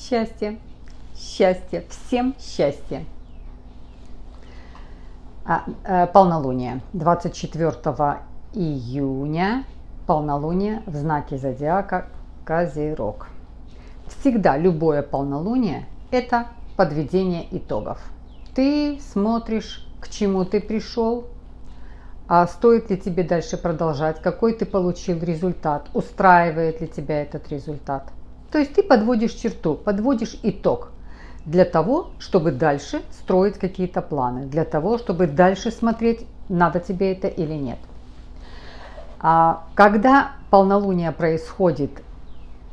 Счастья, счастья, всем счастья. Полнолуние 24 июня, полнолуние в знаке зодиака Козерог. Всегда любое полнолуние – это подведение итогов. Ты смотришь, к чему ты пришел, а стоит ли тебе дальше продолжать, какой ты получил результат, устраивает ли тебя этот результат. То есть ты подводишь черту, подводишь итог для того, чтобы дальше строить какие-то планы, для того, чтобы дальше смотреть, надо тебе это или нет. Когда полнолуние происходит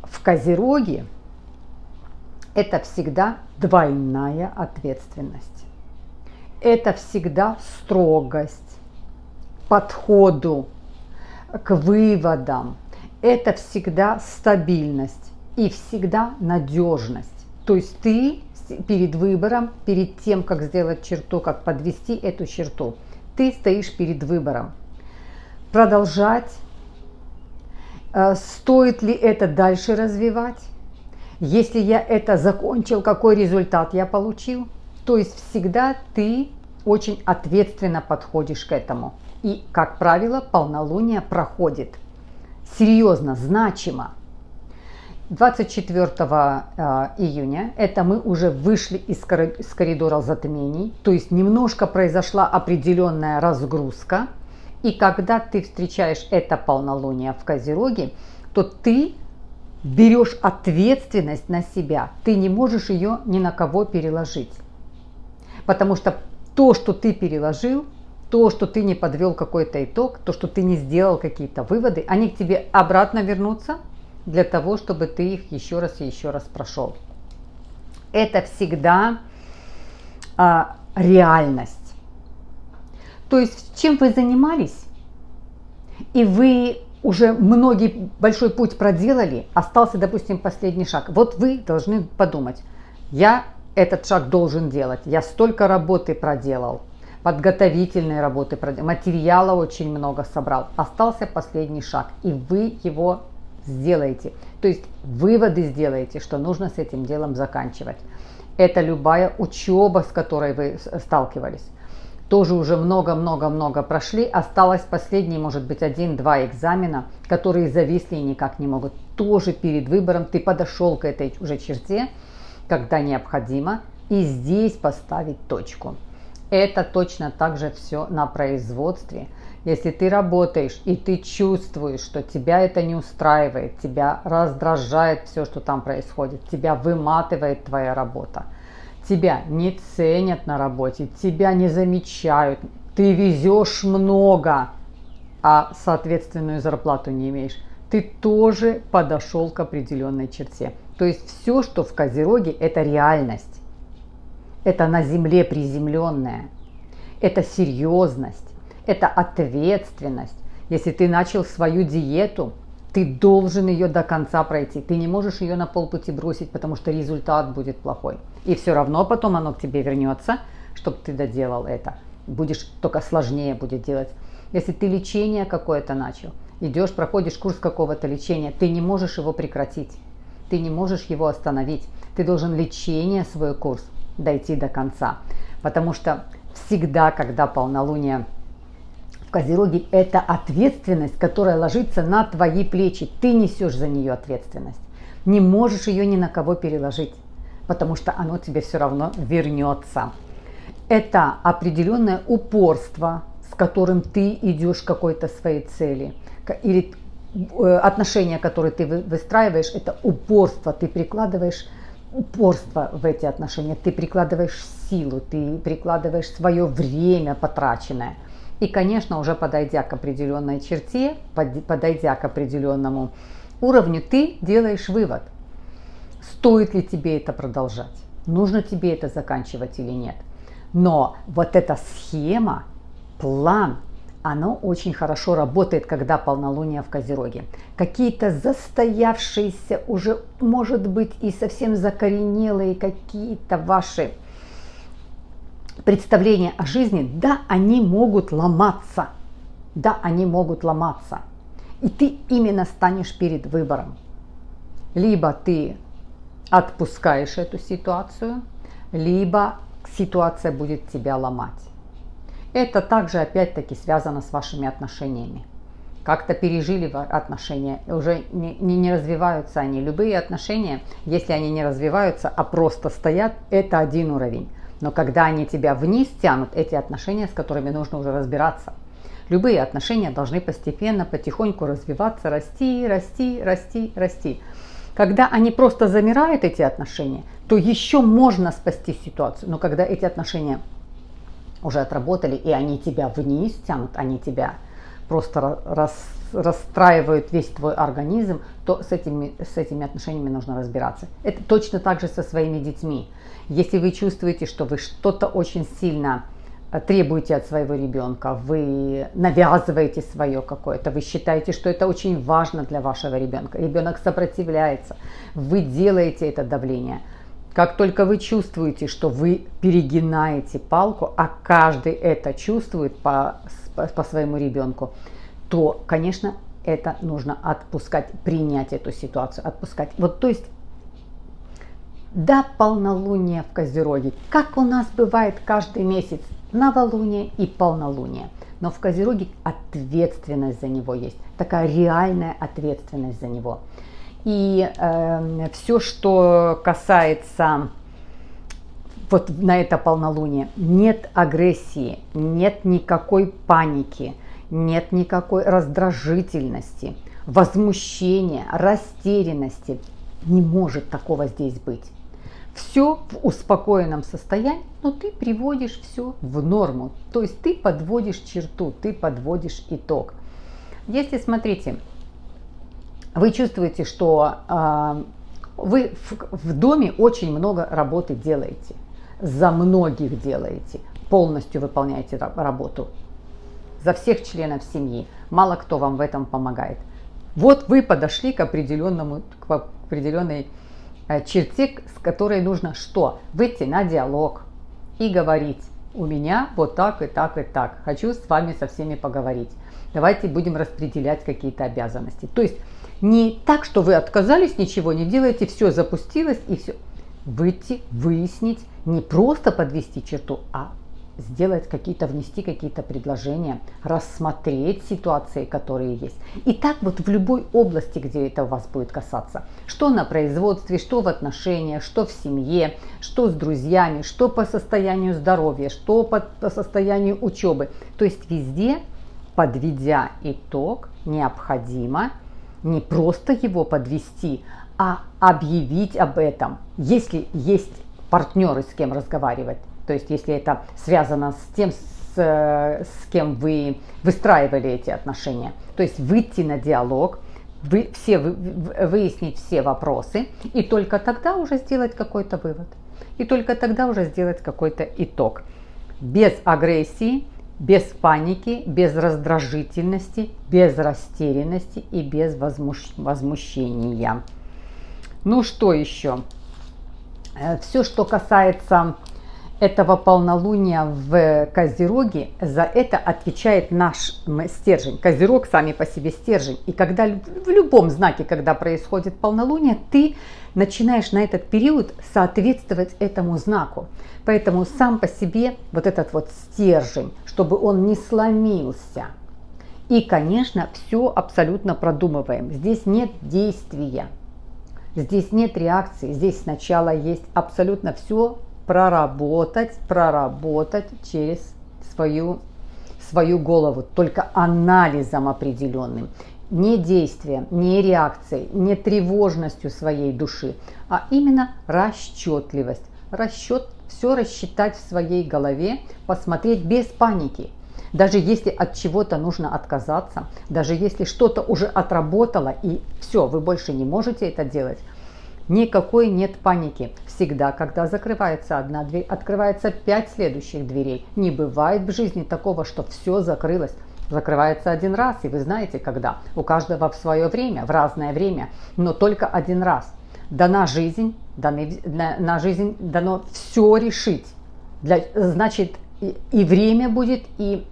в Козероге, это всегда двойная ответственность. Это всегда строгость, подходу к выводам. Это всегда стабильность и всегда надежность. То есть ты перед выбором, перед тем, как сделать черту, как подвести эту черту, ты стоишь перед выбором. Продолжать, стоит ли это дальше развивать, если я это закончил, какой результат я получил. То есть всегда ты очень ответственно подходишь к этому. И, как правило, полнолуние проходит серьезно, значимо. 24 июня это мы уже вышли из коридора затмений, то есть немножко произошла определенная разгрузка. И когда ты встречаешь это полнолуние в Козероге, то ты берешь ответственность на себя, ты не можешь ее ни на кого переложить. Потому что то, что ты переложил, то, что ты не подвел какой-то итог, то, что ты не сделал какие-то выводы, они к тебе обратно вернутся для того, чтобы ты их еще раз и еще раз прошел. Это всегда реальность. То есть, чем вы занимались, и вы уже большой путь проделали, остался, допустим, последний шаг. Вот вы должны подумать, я этот шаг должен делать, я столько работы проделал, подготовительной работы проделал, материала очень много собрал, остался последний шаг, и вы его сделаете. То есть выводы сделаете, что нужно с этим делом заканчивать. Это любая учеба, с которой вы сталкивались. Тоже уже много-много-много прошли, осталось последний, может быть, 1-2 экзамена, которые зависли и никак не могут. Тоже перед выбором ты подошел к этой уже черте, когда необходимо, и здесь поставить точку. Это точно так же все на производстве. Если ты работаешь и ты чувствуешь, что тебя это не устраивает, тебя раздражает все, что там происходит, тебя выматывает твоя работа, тебя не ценят на работе, тебя не замечают, ты везешь много, а соответственную зарплату не имеешь, ты тоже подошел к определенной черте. То есть все, что в Козероге, это реальность, это на земле приземленное, это серьезность, это ответственность. Если ты начал свою диету, ты должен ее до конца пройти. Ты не можешь ее на полпути бросить, потому что результат будет плохой. И все равно потом оно к тебе вернется, чтобы ты доделал это. Будешь только сложнее будет делать. Если ты лечение какое-то начал, идешь, проходишь курс какого-то лечения, ты не можешь его прекратить. Ты не можешь его остановить. Ты должен лечение, свой курс, дойти до конца. Потому что всегда, когда полнолуние в Козероге, это ответственность, которая ложится на твои плечи. Ты несешь за нее ответственность. Не можешь ее ни на кого переложить, потому что оно тебе все равно вернется. Это определенное упорство, с которым ты идешь к какой-то своей цели. Или отношения, которые ты выстраиваешь, это упорство. Ты прикладываешь упорство в эти отношения, ты прикладываешь силу, ты прикладываешь свое время потраченное. И, конечно, уже подойдя к определенной черте, подойдя к определенному уровню, ты делаешь вывод, стоит ли тебе это продолжать, нужно тебе это заканчивать или нет. Но вот эта схема, план, оно очень хорошо работает, когда полнолуние в Козероге. Какие-то застоявшиеся, уже, может быть, и совсем закоренелые какие-то ваши представления о жизни, да, они могут ломаться. Да, они могут ломаться. И ты именно станешь перед выбором. Либо ты отпускаешь эту ситуацию, либо ситуация будет тебя ломать. Это также опять-таки связано с вашими отношениями. Как-то пережили отношения, уже не развиваются они. Любые отношения, если они не развиваются, а просто стоят, это один уровень. Но когда они тебя вниз тянут, эти отношения, с которыми нужно уже разбираться. Любые отношения должны постепенно, потихоньку развиваться, расти, расти, расти, расти. Когда они просто замирают, эти отношения, то еще можно спасти ситуацию. Но когда эти отношения уже отработали, и они тебя вниз тянут, они тебя просто расстраивают весь твой организм, то с этими отношениями нужно разбираться. Это точно так же со своими детьми. Если вы чувствуете, что вы что-то очень сильно требуете от своего ребенка, вы навязываете свое какое-то, вы считаете, что это очень важно для вашего ребенка, ребенок сопротивляется, вы делаете это давление. Как только вы чувствуете, что вы перегинаете палку, а каждый это чувствует по своему ребенку, то, конечно, это нужно отпускать, принять эту ситуацию, отпускать. Вот, то есть, до полнолуния в Козероге, как у нас бывает каждый месяц, новолуние и полнолуние. Но в Козероге ответственность за него есть, такая реальная ответственность за него. И все, что касается вот на это полнолуние, нет агрессии, нет никакой паники, нет никакой раздражительности, возмущения, растерянности. Не может такого здесь быть. Все в успокоенном состоянии, но ты приводишь все в норму. То есть ты подводишь черту, ты подводишь итог. Если, смотрите, вы чувствуете, что вы в доме очень много работы делаете, за многих делаете, полностью выполняете работу, за всех членов семьи, мало кто вам в этом помогает. Вот вы подошли к определенной черте, с которой нужно что? Выйти на диалог и говорить: у меня вот так и так и так, хочу с вами со всеми поговорить, давайте будем распределять какие-то обязанности. То есть не так, что вы отказались, ничего не делаете, все запустилось и все. Выйти, выяснить, не просто подвести черту, а сделать внести какие-то предложения, рассмотреть ситуации, которые есть. И так вот в любой области, где это у вас будет касаться. Что на производстве, что в отношениях, что в семье, что с друзьями, что по состоянию здоровья, что по состоянию учебы. То есть везде, подведя итог, необходимо не просто его подвести, а объявить об этом, если есть партнеры, с кем разговаривать. То есть, если это связано с тем, с кем вы выстраивали эти отношения. То есть, выйти на диалог, выяснить все вопросы, и только тогда уже сделать какой-то вывод. И только тогда уже сделать какой-то итог. Без агрессии, без паники, без раздражительности, без растерянности и без возмущения. Ну что еще? Все, что касается этого полнолуния в Козероге, за это отвечает наш стержень. Козерог сами по себе стержень. И когда в любом знаке, когда происходит полнолуние, ты начинаешь на этот период соответствовать этому знаку. Поэтому сам по себе вот этот вот стержень, чтобы он не сломился. И, конечно, все абсолютно продумываем. Здесь нет действия, здесь нет реакции. Здесь сначала есть абсолютно все проработать через свою голову, только анализом определенным, не действием, не реакцией, не тревожностью своей души, а именно расчетливость. Все рассчитать в своей голове, посмотреть без паники. Даже если от чего-то нужно отказаться, даже если что-то уже отработало и все, вы больше не можете это делать, никакой нет паники. Всегда, когда закрывается одна дверь, открывается 5 следующих дверей. Не бывает в жизни такого, что все закрылось. Закрывается один раз, и вы знаете когда. У каждого в свое время, в разное время, но только один раз. Дана жизнь, на жизнь дано все решить. Значит, и время будет, и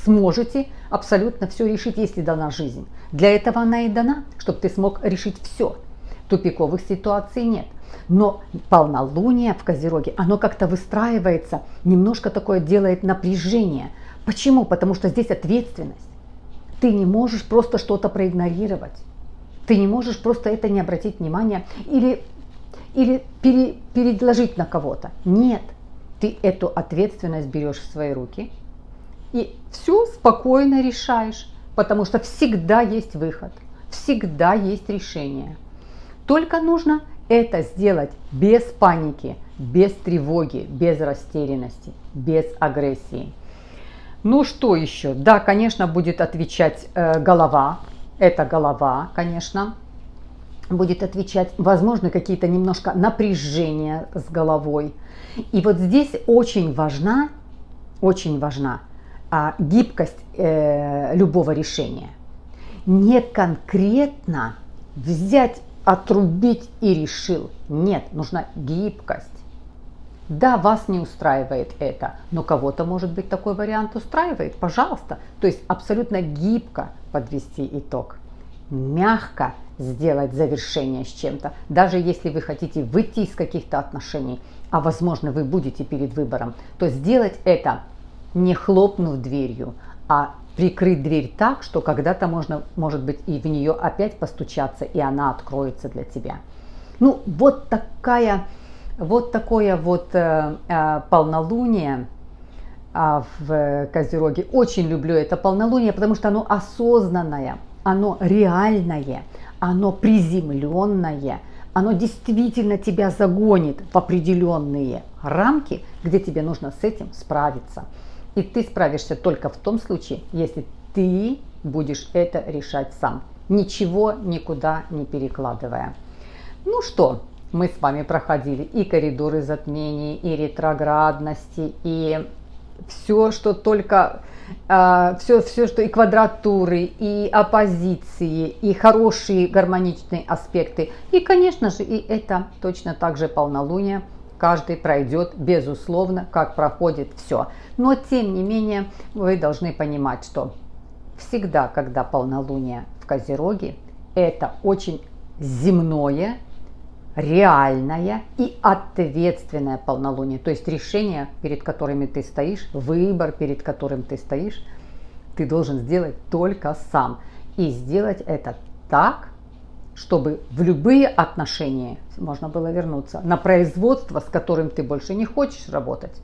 сможете абсолютно все решить, если дана жизнь. Для этого она и дана, чтобы ты смог решить все. тупиковых ситуаций нет. Но полнолуние в Козероге, оно как-то выстраивается, немножко такое делает напряжение. Почему? Потому что здесь ответственность. Ты не можешь просто что-то проигнорировать. Ты не можешь просто это не обратить внимания или переложить на кого-то. Нет, ты эту ответственность берешь в свои руки и все спокойно решаешь, потому что всегда есть выход, всегда есть решение. Только нужно это сделать без паники, без тревоги, без растерянности, без агрессии. Ну что еще? Да, конечно, будет отвечать голова. Это голова, конечно, будет отвечать. Возможно, какие-то немножко напряжения с головой. И вот здесь очень важна гибкость любого решения. Не конкретно взять, отрубить и решил. Нет, нужна гибкость. Да, вас не устраивает это, но кого-то, может быть, такой вариант устраивает, пожалуйста. То есть абсолютно гибко подвести итог, мягко сделать завершение с чем-то, даже если вы хотите выйти из каких-то отношений, а возможно вы будете перед выбором, то сделать это не хлопнув дверью, а прикрыть дверь так, что когда-то можно, может быть, и в нее опять постучаться, и она откроется для тебя. Ну, вот такое полнолуние в Козероге. Очень люблю это полнолуние, потому что оно осознанное, оно реальное, оно приземленное, оно действительно тебя загонит в определенные рамки, где тебе нужно с этим справиться. И ты справишься только в том случае, если ты будешь это решать сам, ничего никуда не перекладывая. Ну что, мы с вами проходили и коридоры затмений, и ретроградности, и все, что только, все, что и квадратуры, и оппозиции, и хорошие гармоничные аспекты. И, конечно же, и это точно так же полнолуние. Каждый пройдет, безусловно, как проходит все. Но, тем не менее, вы должны понимать, что всегда, когда полнолуние в Козероге, это очень земное, реальное и ответственное полнолуние. То есть решение, перед которыми ты стоишь, выбор, перед которым ты стоишь, ты должен сделать только сам. И сделать это так, чтобы в любые отношения можно было вернуться на производство, с которым ты больше не хочешь работать,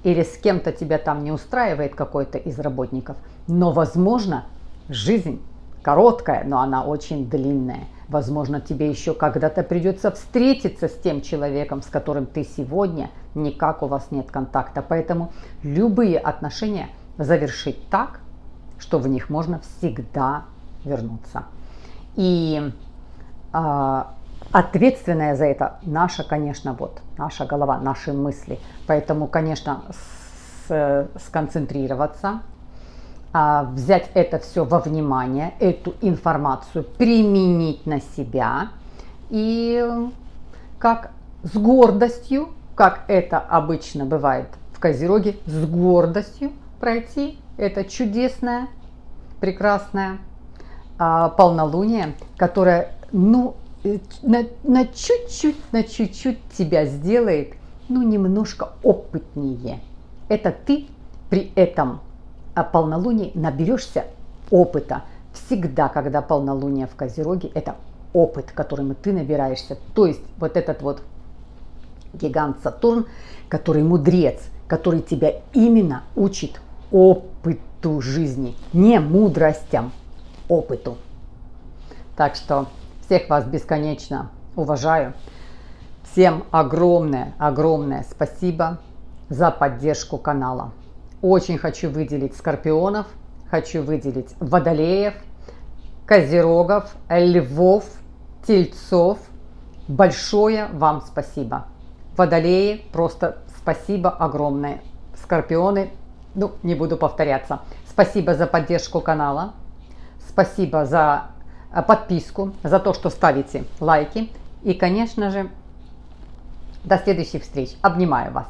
или с кем-то тебя там не устраивает какой-то из работников. Но, возможно, жизнь короткая, но она очень длинная. Возможно, тебе еще когда-то придется встретиться с тем человеком, с которым ты сегодня никак у вас нет контакта. Поэтому любые отношения завершить так, что в них можно всегда вернуться. И ответственная за это наша, конечно, наша голова, наши мысли. Поэтому, конечно, сконцентрироваться, взять это все во внимание, эту информацию применить на себя и как с гордостью, как это обычно бывает в Козероге, с гордостью пройти это чудесное, прекрасное полнолуние, которое, на чуть-чуть тебя сделает, немножко опытнее. Это ты при этом полнолунии наберешься опыта. Всегда, когда полнолуние в Козероге, это опыт, которым ты набираешься. То есть вот этот вот гигант Сатурн, который мудрец, который тебя именно учит опыту жизни, не мудростям, опыту. Так что всех вас бесконечно уважаю. Всем огромное спасибо за поддержку канала. Очень хочу выделить скорпионов, хочу выделить водолеев, козерогов, львов, тельцов. Большое вам спасибо. Водолеи, просто спасибо огромное. Скорпионы, не буду повторяться. Спасибо за поддержку канала. Спасибо за подписку, за то, что ставите лайки. И, конечно же, до следующих встреч. Обнимаю вас.